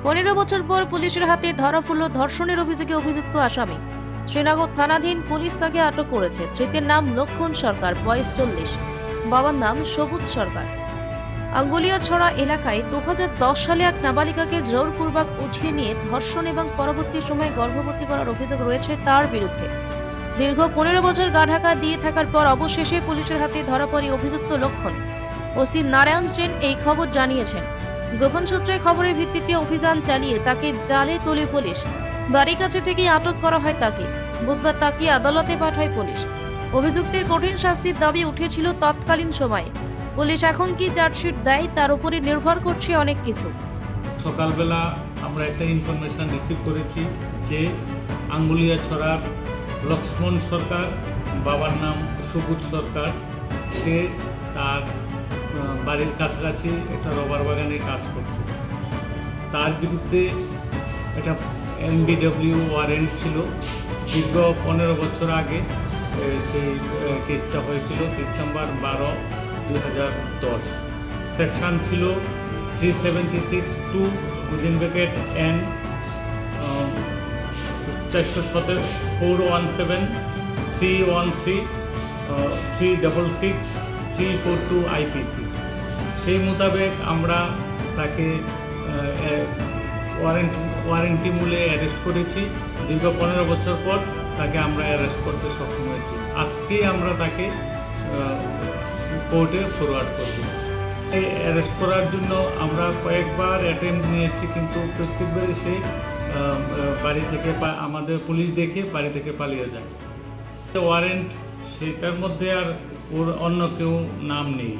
15 বছর পর পুলিশের হাতে ধরা পড়ল ধর্ষণের অভিযোগে অভিযুক্ত আসামি। শ্রীনগর থানাধীন পুলিশ তাকে আটক করেছে। ধৃতের নাম লক্ষণ সরকার, বয়স 40, বাবার নাম সবুজ সরকার। আঙ্গুলিয়াছড়া এলাকায় 2010 সালে এক নাবালিকাকে জোরপূর্বক উঠিয়ে নিয়ে ধর্ষণ এবং পরবর্তী সময়ে গর্ভবতী করার অভিযোগ রয়েছে তার বিরুদ্ধে। দীর্ঘ 15 বছর গা ঢাকা দিয়ে থাকার পর অবশেষে পুলিশের হাতে ধরা পড়ে অভিযুক্ত লক্ষণ। ওসি নারায়ণ সেন এই খবর জানিয়েছেন। গোপন সূত্রে খবরের ভিত্তিতে অভিযান চালিয়ে তাকে জালে তোলে পুলিশ। বাড়ির কাছে থেকেই আটক করা হয় তাকে। বুধবার তাকে আদালতে পাঠায় পুলিশ। অভিযুক্তের কঠিন শাস্তির দাবি উঠেছিল তৎকালীন সময়ে। পুলিশ এখন কি চার্জশিট দেয় তার উপরে নির্ভর করছে অনেক কিছু। সকালবেলা আমরা একটা ইনফরমেশন রিসিভ করেছি যে আঙ্গুলিয়াছড়ার লক্ষ্মণ সরকার, বাবার নাম সবুজ সরকার, সে তার বাড়ির কাছাকাছি একটা রবার বাগানে কাজ করছে। তার বিরুদ্ধে একটা NBW ওয়ারেন্ট ছিল। দীর্ঘ 15 বছর আগে সেই কেসটা হয়েছিল। Case number 12/2010। সেকশন ছিল 376(2) N 417 417 313 366 342 IPC। সেই মোতাবেক আমরা তাকে ওয়ারেন্টি মূলে অ্যারেস্ট করেছি। দীর্ঘ 15 বছর পর তাকে আমরা অ্যারেস্ট করতে সক্ষম হয়েছি। আজকে আমরা তাকে কোর্টে ফরওয়ার্ড করব। অ্যারেস্ট করার জন্য আমরা কয়েকবার অ্যাটেম্প্ট নিয়েছি, কিন্তু প্রত্যেকবারই সে বাড়ি থেকে আমাদের পুলিশ দেখে বাড়ি থেকে পালিয়ে যায়। ওয়ারেন্ট সেটার মধ্যে আর ওর অন্য কেউ নাম নেই।